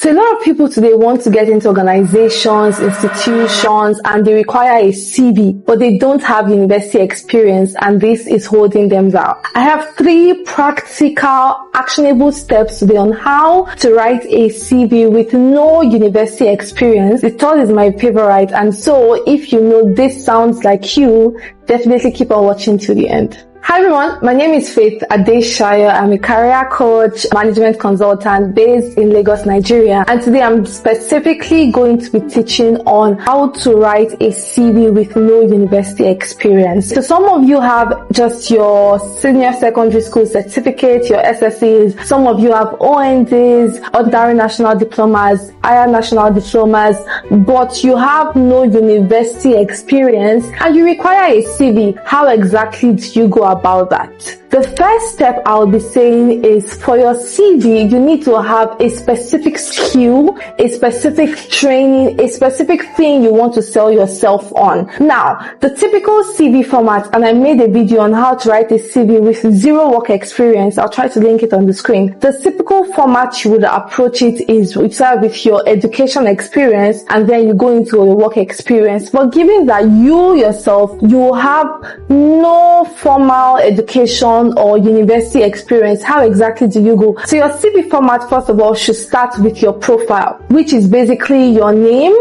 So a lot of people today want to get into organizations, institutions, and they require a CV, but they don't have university experience, and this is holding them down. I have 3 practical, actionable steps today on how to write a CV with no university experience. The third is my favorite, and so if you know this sounds like you, definitely keep on watching till the end. Hi everyone, my name is Faith Adesayo. I'm a career coach, management consultant based in Lagos, Nigeria. And today I'm specifically going to be teaching on how to write a CV with no university experience. So some of you have just your senior secondary school certificate, your SSCs. Some of you have ONDs, ordinary national diplomas, higher national diplomas, but you have no university experience and you require a CV. How exactly do you go about that? The first step I'll be saying is, for your CV, you need to have a specific skill, a specific training, a specific thing you want to sell yourself on. Now, the typical CV format, and I made a video on how to write a CV with 0 work experience. I'll try to link it on the screen. The typical format you would approach it is you start with your education experience and then you go into a work experience. But given that you yourself, you have no formal education or university experience, how exactly do you go? So your CV format, first of all, should start with your profile, which is basically your name,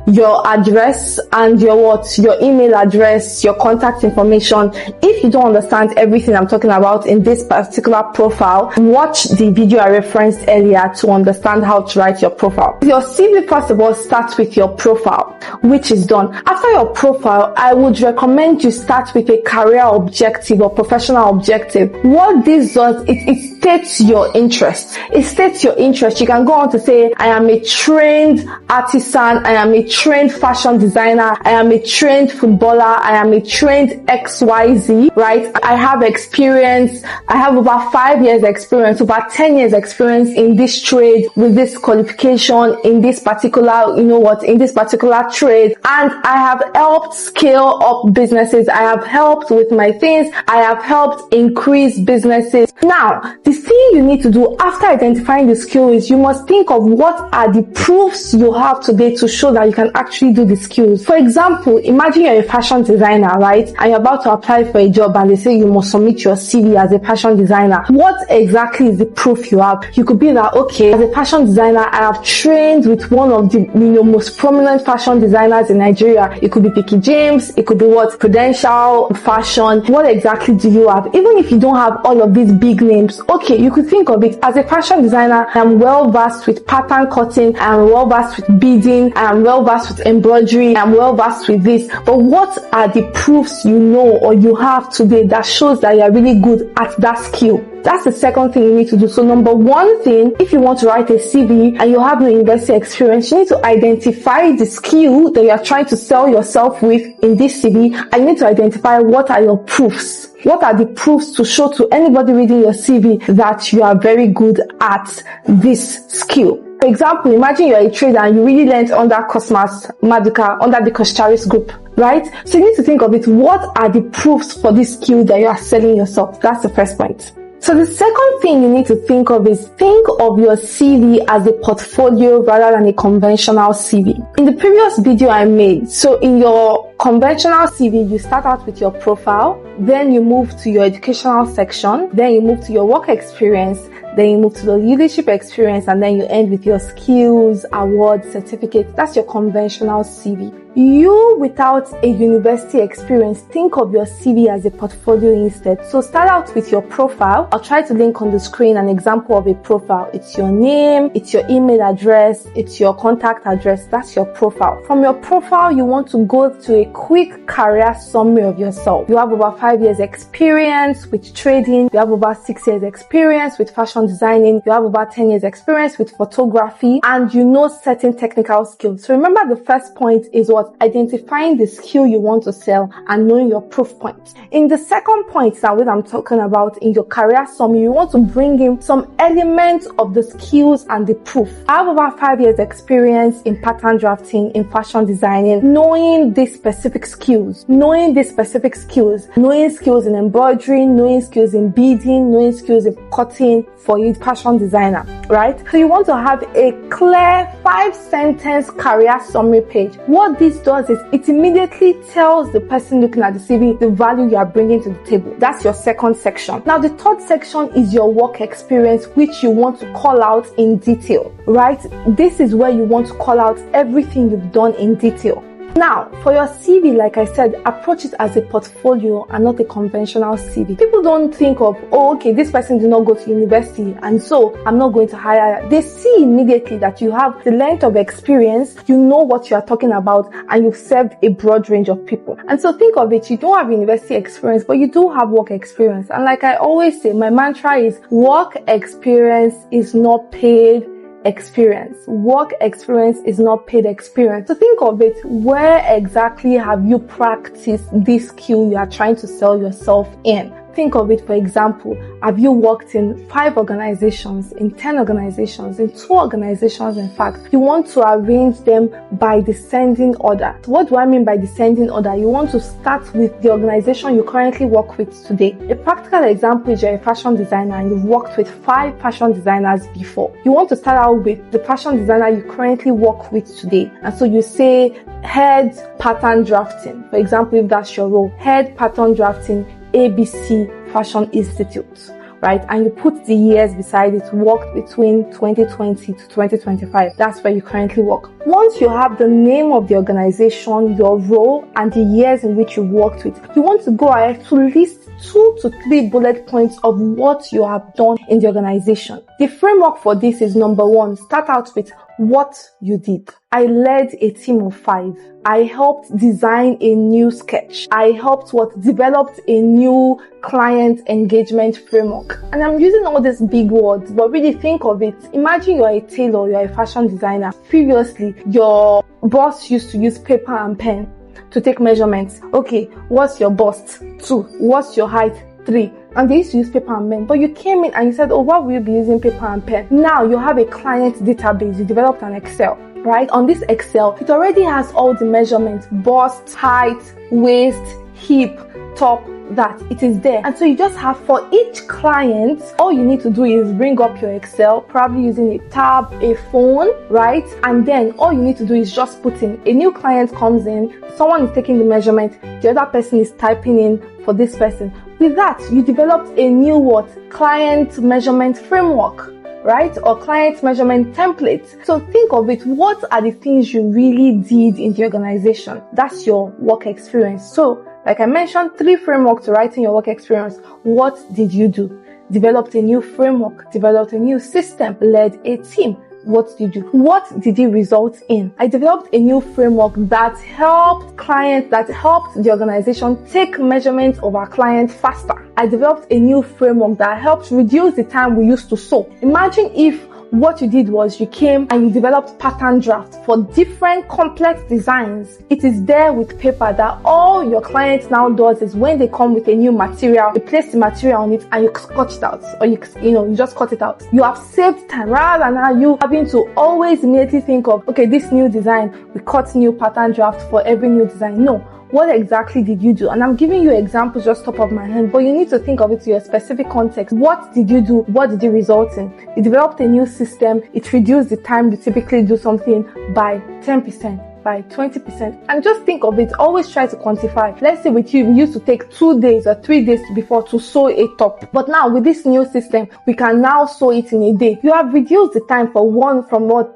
your address, and your email address, your contact information. If you don't understand everything I'm talking about in this particular profile, watch the video I referenced earlier to understand how to write your profile. Your CV, first of all, starts with your profile, which is done. After your profile, I would recommend you start with a career objective or professional objective. What this does, it states your interest. It states your interest. You can go on to say, I am a trained artisan, I am a trained fashion designer, I am a trained footballer, I am a trained XYZ, right? I have experience, I have over 5 years experience, over 10 years experience in this trade, with this qualification, in this particular, in this particular trade, and I have helped scale up businesses, I have helped with my things, I have helped increase businesses. Now, the thing you need to do after identifying the skill is you must think of what are the proofs you have today to show that you can actually do the skills. For example, imagine you're a fashion designer, right? And you're about to apply for a job and they say you must submit your CV as a fashion designer. What exactly is the proof you have? You could be that, okay, as a fashion designer, I have trained with one of the most prominent fashion designers in Nigeria. It could be Picky James, it could be Prudential Fashion. What exactly do you have? Even if you don't have all of these big names, okay, you could think of it as a fashion designer. I'm well versed with pattern cutting, I'm well versed with beading, I'm well versed with embroidery, I'm well versed with this. But what are the proofs you know or you have today that shows that you're really good at that skill? That's the second thing you need to do. So number one thing, if you want to write a CV and you have no university experience, you need to identify the skill that you're trying to sell yourself with in this CV, and you need to identify what are your proofs. What are the proofs to show to anybody reading your CV that you are very good at this skill? For example, imagine you're a trader and you really learned under Cosmas Maduka, under the Kostaris group, right? So you need to think of it. What are the proofs for this skill that you are selling yourself? That's the first point. So the second thing you need to think of is, think of your CV as a portfolio rather than a conventional CV. In the previous video I made, so in your conventional CV, you start out with your profile, then you move to your educational section, then you move to your work experience, then you move to the leadership experience, and then you end with your skills, awards, certificates. That's your conventional CV. You, without a university experience, think of your CV as a portfolio instead. So start out with your profile. I'll try to link on the screen an example of a profile. It's your name, it's your email address, it's your contact address. That's your profile. From your profile, you want to go to a quick career summary of yourself. You have over 5 years experience with trading. You have over 6 years experience with fashion designing. You have over 10 years experience with photography, and you know certain technical skills. So remember, the first point is what? about identifying the skill you want to sell and knowing your proof points. In the second point now, what I'm talking about in your career summary, you want to bring in some elements of the skills and the proof. I have over 5 years experience in pattern drafting, in fashion designing, knowing these specific skills, knowing skills in embroidery, knowing skills in beading, knowing skills in cutting for a fashion designer, right? So you want to have a clear 5-sentence career summary page. What this does is it immediately tells the person looking at the CV the value you are bringing to the table. That's your second section. Now the third section is your work experience, which you want to call out in detail, right? This is where you want to call out everything you've done in detail. Now, for your CV, like I said, approach it as a portfolio and not a conventional CV. People don't think of, oh, okay, this person did not go to university and so I'm not going to hire. They see immediately that you have the length of experience, you know what you are talking about, and you've served a broad range of people. And so think of it, you don't have university experience, but you do have work experience. And like I always say, my mantra is work experience is not paid experience. Work experience is not paid experience. So think of it, where exactly have you practiced this skill you are trying to sell yourself in? Think of it, for example, have you worked in 5 organizations, in 10 organizations, in 2 organizations? In fact, you want to arrange them by descending order. What do I mean by descending order? You want to start with the organization you currently work with today. A practical example is you're a fashion designer and you've worked with 5 fashion designers before. You want to start out with the fashion designer you currently work with today. And so you say head pattern drafting. For example, if that's your role, head pattern drafting, ABC Fashion Institute, right? And you put the years beside it, worked between 2020 to 2025. That's where you currently work. Once you have the name of the organization, your role, and the years in which you worked with, you want to go ahead to list 2 to 3 bullet points of what you have done in the organization. The framework for this is number 1, start out with what you did. I led a team of 5. I helped design a new sketch. I helped developed a new client engagement framework. And I'm using all these big words, but really think of it. Imagine you're a tailor, you're a fashion designer. Previously, your boss used to use paper and pen to take measurements. Okay, what's your bust? 2. What's your height? 3. And they used to use paper and pen. But you came in and you said, oh, why will you be using paper and pen? Now you have a client database. You developed an Excel, right? On this Excel, it already has all the measurements: bust, height, waist, hip, top, that. It is there. And so you just have, for each client, all you need to do is bring up your Excel, probably using a tab, a phone, right? And then all you need to do is just put in, a new client comes in, someone is taking the measurement, the other person is typing in for this person. With that, you developed a new client measurement framework, right? Or client measurement template. So think of it, what are the things you really did in the organization? That's your work experience. So like I mentioned, 3 frameworks to writing your work experience. What did you do? Developed a new framework, developed a new system, led a team. What did you do? What did it result in? I developed a new framework that helped the organization take measurements of our clients faster. I developed a new framework that helped reduce the time we used to sew. Imagine if what you did was you came and you developed pattern drafts for different complex designs. It is there with paper that all your clients now does is when they come with a new material, you place the material on it and you cut it out, or you just cut it out. You have saved time rather than now you having to always immediately think of, okay, this new design, we cut new pattern draft for every new design. No. What exactly did you do? And I'm giving you examples just top of my head, but you need to think of it to your specific context. What did you do? What did it result in? You developed a new system. It reduced the time you typically do something by 10%, by 20%. And just think of it. Always try to quantify. Let's say with you, we used to take 2 days or 3 days before to sew a top. But now with this new system, we can now sew it in a day. You have reduced the time from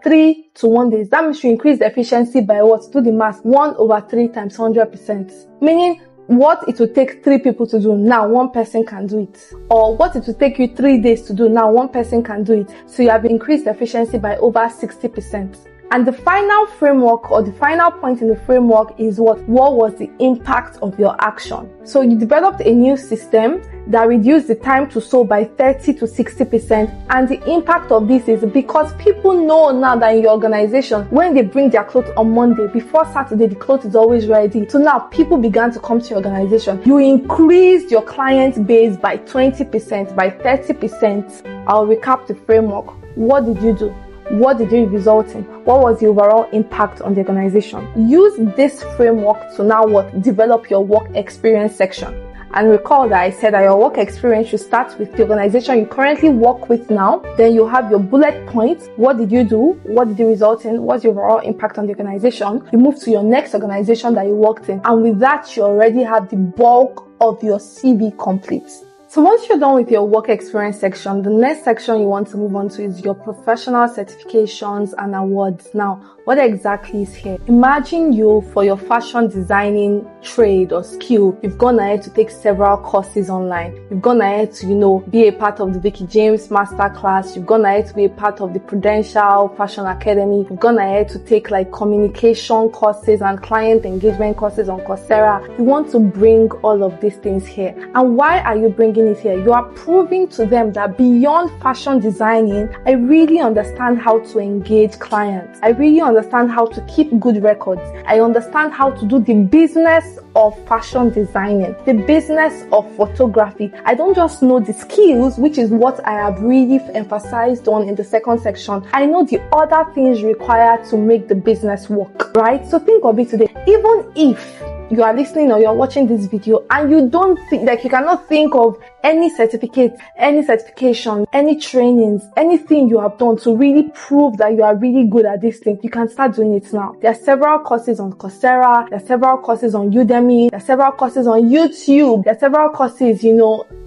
3 to 1 day. That means you increase the efficiency by what? Do the math. 1/3 times 100%. Meaning what it will take 3 people to do, now 1 person can do it. Or what it will take you 3 days to do, now 1 person can do it. So you have increased efficiency by over 60%. And the final framework, or the final point in the framework, is what was the impact of your action. So you developed a new system that reduced the time to sew by 30 to 60%. And the impact of this is because people know now that in your organization, when they bring their clothes on Monday, before Saturday, the clothes is always ready. So now people began to come to your organization. You increased your client base by 20%, by 30%. I'll recap the framework. What did you do? What did it result in? What was the overall impact on the organization? Use this framework to now develop your work experience section. And recall that I said that your work experience should start with the organization you currently work with now. Then you have your bullet points. What did you do? What did it result in? What's your overall impact on the organization? You move to your next organization that you worked in. And with that, you already have the bulk of your CV complete. So once you're done with your work experience section, the next section you want to move on to is your professional certifications and awards. Now, what exactly is here? Imagine you, for your fashion designing trade or skill, you've gone ahead to take several courses online. You've gone ahead to, be a part of the Vicky James Masterclass. You've gone ahead to be a part of the Prudential Fashion Academy. You've gone ahead to take communication courses and client engagement courses on Coursera. You want to bring all of these things here. And why are you bringing it here? You are proving to them that beyond fashion designing, I really understand how to engage clients. I really understand how to keep good records. I understand how to do the business of fashion designing, the business of photography. I don't just know the skills, which is what I have really emphasized on in the second section. I know the other things required to make the business work, right? So think of it today. Even if you are listening or you're watching this video and you don't think, you cannot think of any certificate, any certification, any trainings, anything you have done to really prove that you are really good at this thing, you can start doing it now. There are several courses on Coursera, there are several courses on Udemy, there are several courses on YouTube, there are several courses,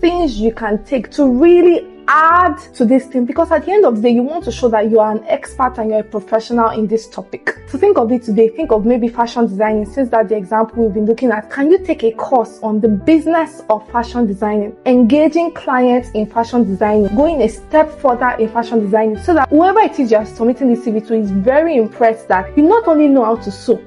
things you can take to really add to this thing, because at the end of the day, you want to show that you are an expert and you're a professional in this topic. So think of it today. Think of maybe fashion designing, since that's the example we've been looking at. Can you take a course on the business of fashion designing, engaging clients in fashion designing, going a step further in fashion designing, so that whoever it is you're submitting this CV to is very impressed that you not only know how to sew,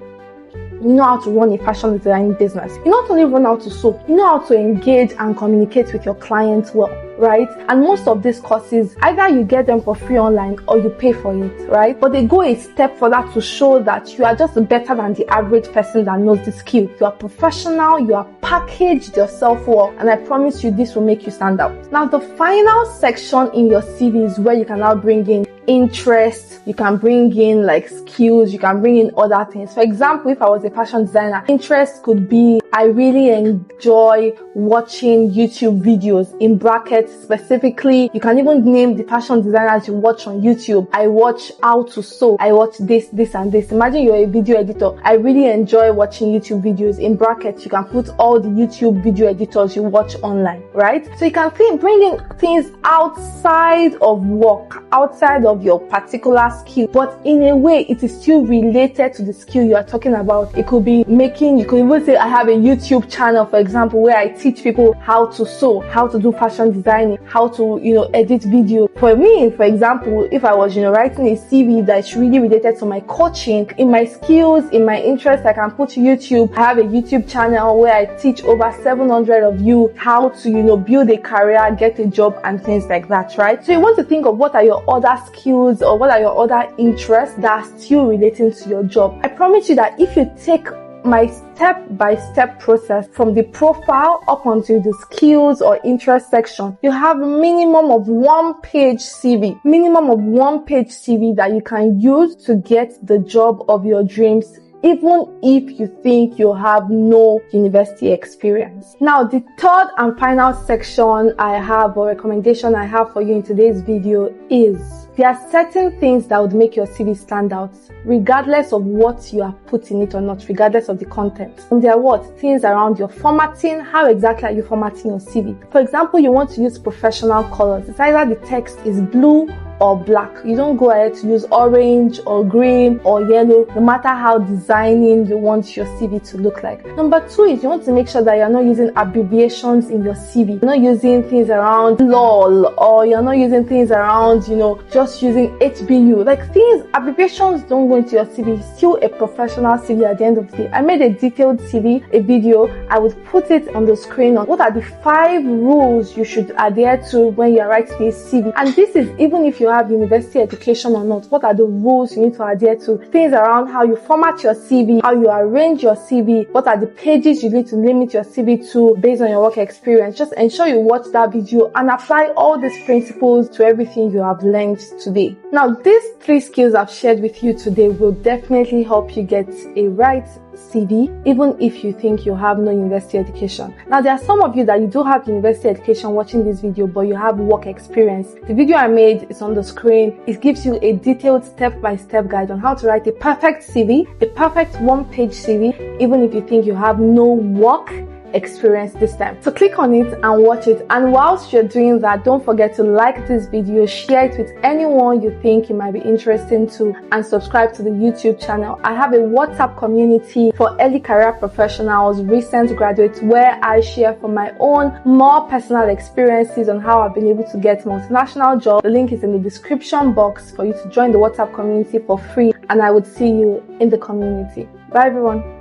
you know how to run a fashion design business. You not only run how to sew, you know how to engage and communicate with your clients well, right? And most of these courses, either you get them for free online or you pay for it, right? But they go a step further to show that you are just better than the average person that knows the skill. You are professional, you are packaged yourself well, and I promise you this will make you stand out. Now, the final section in your CV is where you can now bring in interest, you can bring in skills, you can bring in other things. For example, if I was a fashion designer, interest could be, I really enjoy watching YouTube videos, in brackets specifically. You can even name the fashion designers you watch on YouTube. I watch how to sew. I watch this, and this. Imagine you're a video editor. I really enjoy watching YouTube videos. In brackets, you can put all the YouTube video editors you watch online, right? So you can bring in things outside of work, outside of your particular skill, but in a way it is still related to the skill you are talking about. It could be you could even say, I have a YouTube channel, for example, where I teach people how to sew, how to do fashion designing, how to, edit video. For me, for example, if I was, writing a CV that's really related to my coaching, in my skills, in my interest, I can put YouTube. I have a YouTube channel where I teach over 700 of you how to, build a career, get a job, and things like that, right? So you want to think of what are your other skills or what are your other interests that are still relating to your job. I promise you that if you take my step-by-step process from the profile up onto the skills or interest section, you have minimum of one-page CV that you can use to get the job of your dreams, even if you think you have no university experience. Now, the third and final section I have, or recommendation I have for you in today's video, is there are certain things that would make your CV stand out, regardless of what you are putting it or not, regardless of the content. And there are things around your formatting. How exactly are you formatting your CV? For example, you want to use professional colors. It's either the text is blue or black. You don't go ahead to use orange or green or yellow, no matter how designing you want your CV to look like. Number 2 is you want to make sure that you're not using abbreviations in your CV. You're not using things around LOL, or you're not using things around, just using HBU. Like, things, abbreviations don't go into your CV. It's still a professional CV at the end of the day. I made a detailed CV, a video. I would put it on the screen on what are the 5 rules you should adhere to when you're writing a CV. And this is even if you have university education or not. What are the rules you need to adhere to? Things around how you format your CV, how you arrange your CV, what are the pages you need to limit your CV to based on your work experience. Just ensure you watch that video and apply all these principles to everything you have learned today. Now, these 3 skills I've shared with you today will definitely help you get a right CV, even if you think you have no university education. Now, there are some of you that you do have university education watching this video, but you have work experience. The video I made is on the screen. It gives you a detailed step-by-step guide on how to write a perfect CV, a perfect 1-page CV, even if you think you have no work experience this time. So click on it and watch it. And whilst you're doing that, don't forget to like this video, share it with anyone you think you might be interested to, and subscribe to the YouTube channel. I have a WhatsApp community for early career professionals, recent graduates, where I share from my own more personal experiences on how I've been able to get multinational jobs. The link is in the description box for you to join the WhatsApp community for free, and I would see you in the community. Bye everyone.